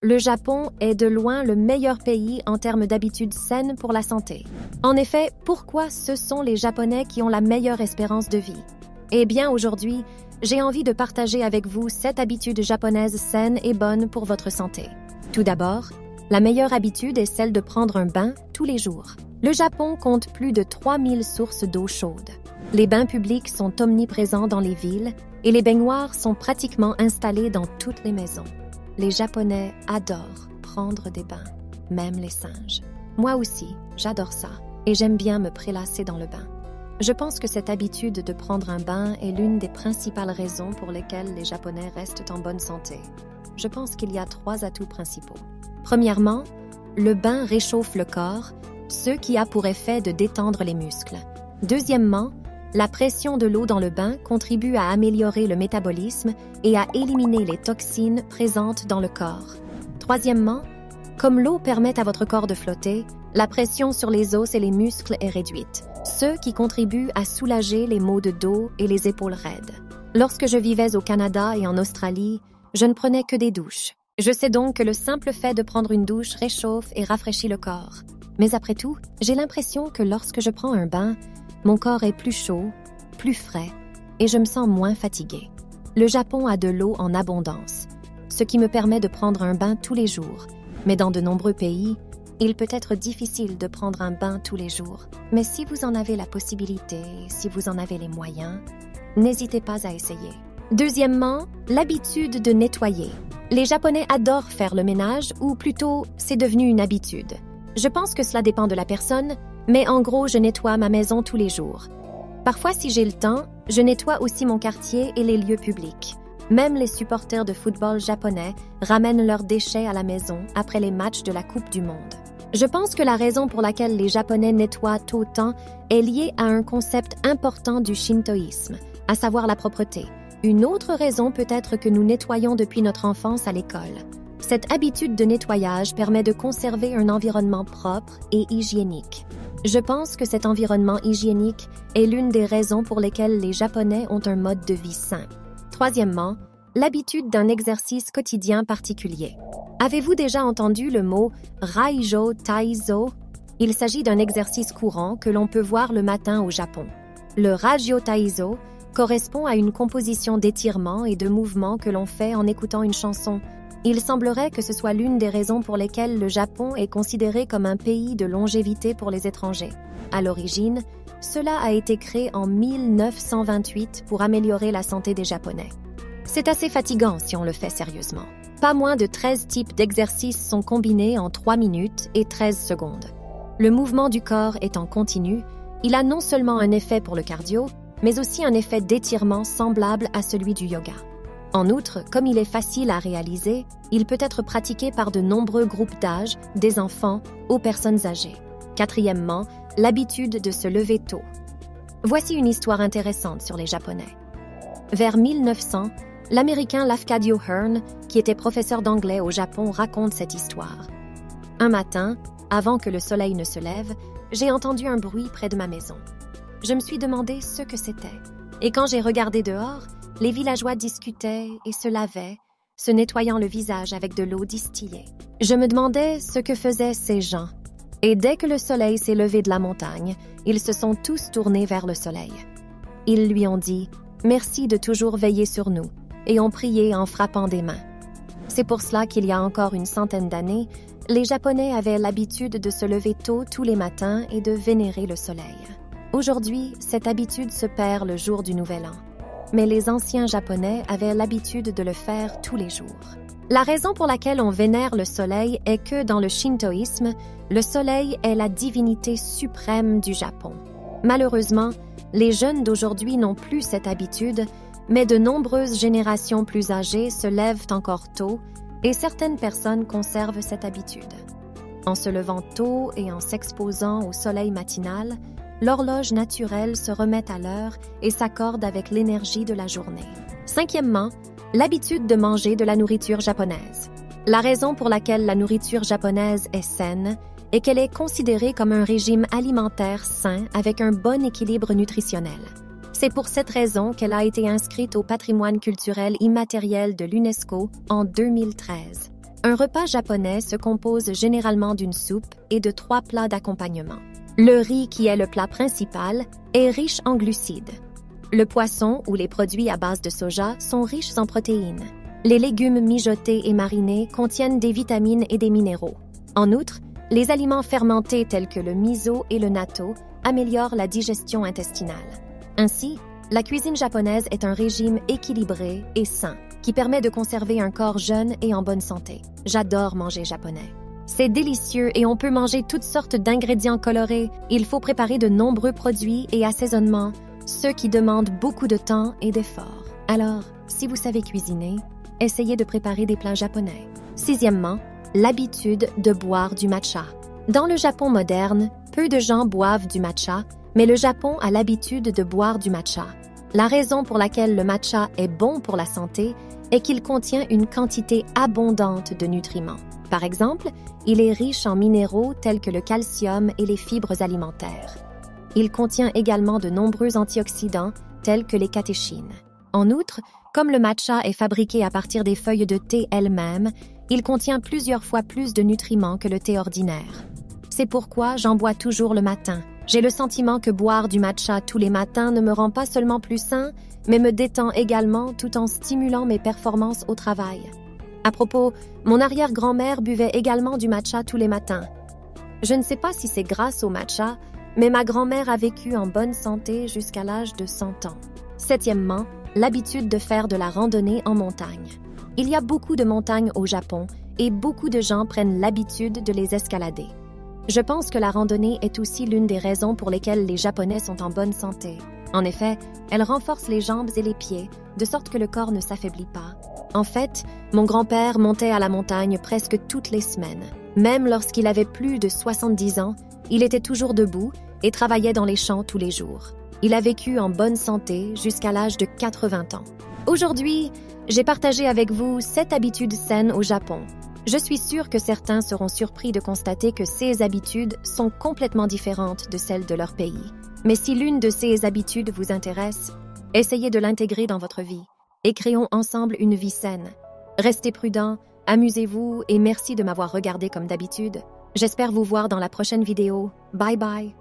le Japon est de loin le meilleur pays en termes d'habitudes saines pour la santé. En effet, pourquoi ce sont les Japonais qui ont la meilleure espérance de vie? Eh bien, aujourd'hui, j'ai envie de partager avec vous 7 habitudes japonaises saines et bonnes pour votre santé. Tout d'abord, la meilleure habitude est celle de prendre un bain tous les jours. Le Japon compte plus de 3000 sources d'eau chaude. Les bains publics sont omniprésents dans les villes et les baignoires sont pratiquement installés dans toutes les maisons. Les Japonais adorent prendre des bains, même les singes. Moi aussi, j'adore ça et j'aime bien me prélasser dans le bain. Je pense que cette habitude de prendre un bain est l'une des principales raisons pour lesquelles les Japonais restent en bonne santé. Je pense qu'il y a 3 atouts principaux. Premièrement, le bain réchauffe le corps, ce qui a pour effet de détendre les muscles. Deuxièmement, la pression de l'eau dans le bain contribue à améliorer le métabolisme et à éliminer les toxines présentes dans le corps. Troisièmement, comme l'eau permet à votre corps de flotter, la pression sur les os et les muscles est réduite, ce qui contribue à soulager les maux de dos et les épaules raides. Lorsque je vivais au Canada et en Australie, je ne prenais que des douches. Je sais donc que le simple fait de prendre une douche réchauffe et rafraîchit le corps. Mais après tout, j'ai l'impression que lorsque je prends un bain, mon corps est plus chaud, plus frais et je me sens moins fatiguée. Le Japon a de l'eau en abondance, ce qui me permet de prendre un bain tous les jours. Mais dans de nombreux pays, il peut être difficile de prendre un bain tous les jours. Mais si vous en avez la possibilité, si vous en avez les moyens, n'hésitez pas à essayer. Deuxièmement, l'habitude de nettoyer. Les Japonais adorent faire le ménage, ou plutôt, c'est devenu une habitude. Je pense que cela dépend de la personne, mais en gros, je nettoie ma maison tous les jours. Parfois, si j'ai le temps, je nettoie aussi mon quartier et les lieux publics. Même les supporters de football japonais ramènent leurs déchets à la maison après les matchs de la Coupe du Monde. Je pense que la raison pour laquelle les Japonais nettoient autant est liée à un concept important du shintoïsme, à savoir la propreté. Une autre raison peut être que nous nettoyons depuis notre enfance à l'école. Cette habitude de nettoyage permet de conserver un environnement propre et hygiénique. Je pense que cet environnement hygiénique est l'une des raisons pour lesquelles les Japonais ont un mode de vie sain. Troisièmement, l'habitude d'un exercice quotidien particulier. Avez-vous déjà entendu le mot Raijo Taizo? Il s'agit d'un exercice courant que l'on peut voir le matin au Japon. Le Raijo Taizo correspond à une composition d'étirements et de mouvements que l'on fait en écoutant une chanson. Il semblerait que ce soit l'une des raisons pour lesquelles le Japon est considéré comme un pays de longévité pour les étrangers. À l'origine, cela a été créé en 1928 pour améliorer la santé des Japonais. C'est assez fatigant si on le fait sérieusement. Pas moins de 13 types d'exercices sont combinés en 3 minutes et 13 secondes. Le mouvement du corps étant continu, il a non seulement un effet pour le cardio, mais aussi un effet d'étirement semblable à celui du yoga. En outre, comme il est facile à réaliser, il peut être pratiqué par de nombreux groupes d'âge, des enfants aux personnes âgées. Quatrièmement, l'habitude de se lever tôt. Voici une histoire intéressante sur les Japonais. Vers 1900, l'Américain Lafcadio Hearn, qui était professeur d'anglais au Japon, raconte cette histoire. Un matin, avant que le soleil ne se lève, j'ai entendu un bruit près de ma maison. Je me suis demandé ce que c'était. Et quand j'ai regardé dehors, les villageois discutaient et se lavaient, se nettoyant le visage avec de l'eau distillée. Je me demandais ce que faisaient ces gens. Et dès que le soleil s'est levé de la montagne, ils se sont tous tournés vers le soleil. Ils lui ont dit « Merci de toujours veiller sur nous » et ont prié en frappant des mains. C'est pour cela qu'il y a encore une centaine d'années, les Japonais avaient l'habitude de se lever tôt tous les matins et de vénérer le soleil. Aujourd'hui, cette habitude se perd le jour du Nouvel An. Mais les anciens Japonais avaient l'habitude de le faire tous les jours. La raison pour laquelle on vénère le soleil est que dans le shintoïsme, le soleil est la divinité suprême du Japon. Malheureusement, les jeunes d'aujourd'hui n'ont plus cette habitude, mais de nombreuses générations plus âgées se lèvent encore tôt et certaines personnes conservent cette habitude. En se levant tôt et en s'exposant au soleil matinal, l'horloge naturelle se remet à l'heure et s'accorde avec l'énergie de la journée. Cinquièmement, l'habitude de manger de la nourriture japonaise. La raison pour laquelle la nourriture japonaise est saine est qu'elle est considérée comme un régime alimentaire sain avec un bon équilibre nutritionnel. C'est pour cette raison qu'elle a été inscrite au patrimoine culturel immatériel de l'UNESCO en 2013. Un repas japonais se compose généralement d'une soupe et de 3 plats d'accompagnement. Le riz, qui est le plat principal, est riche en glucides. Le poisson ou les produits à base de soja sont riches en protéines. Les légumes mijotés et marinés contiennent des vitamines et des minéraux. En outre, les aliments fermentés tels que le miso et le natto améliorent la digestion intestinale. Ainsi, la cuisine japonaise est un régime équilibré et sain qui permet de conserver un corps jeune et en bonne santé. J'adore manger japonais. C'est délicieux et on peut manger toutes sortes d'ingrédients colorés. Il faut préparer de nombreux produits et assaisonnements, ceux qui demandent beaucoup de temps et d'efforts. Alors, si vous savez cuisiner, essayez de préparer des plats japonais. Sixièmement, l'habitude de boire du matcha. Dans le Japon moderne, peu de gens boivent du matcha, mais le Japon a l'habitude de boire du matcha. La raison pour laquelle le matcha est bon pour la santé est qu'il contient une quantité abondante de nutriments. Par exemple, il est riche en minéraux tels que le calcium et les fibres alimentaires. Il contient également de nombreux antioxydants tels que les catéchines. En outre, comme le matcha est fabriqué à partir des feuilles de thé elles-mêmes, il contient plusieurs fois plus de nutriments que le thé ordinaire. C'est pourquoi j'en bois toujours le matin. J'ai le sentiment que boire du matcha tous les matins ne me rend pas seulement plus sain, mais me détend également tout en stimulant mes performances au travail. À propos, mon arrière-grand-mère buvait également du matcha tous les matins. Je ne sais pas si c'est grâce au matcha, mais ma grand-mère a vécu en bonne santé jusqu'à l'âge de 100 ans. Septièmement, l'habitude de faire de la randonnée en montagne. Il y a beaucoup de montagnes au Japon et beaucoup de gens prennent l'habitude de les escalader. Je pense que la randonnée est aussi l'une des raisons pour lesquelles les Japonais sont en bonne santé. En effet, elle renforce les jambes et les pieds, de sorte que le corps ne s'affaiblit pas. En fait, mon grand-père montait à la montagne presque toutes les semaines. Même lorsqu'il avait plus de 70 ans, il était toujours debout et travaillait dans les champs tous les jours. Il a vécu en bonne santé jusqu'à l'âge de 80 ans. Aujourd'hui, j'ai partagé avec vous 7 habitudes saines au Japon. Je suis sûre que certains seront surpris de constater que ces habitudes sont complètement différentes de celles de leur pays. Mais si l'une de ces habitudes vous intéresse, essayez de l'intégrer dans votre vie et créons ensemble une vie saine. Restez prudents, amusez-vous et merci de m'avoir regardé comme d'habitude. J'espère vous voir dans la prochaine vidéo. Bye bye!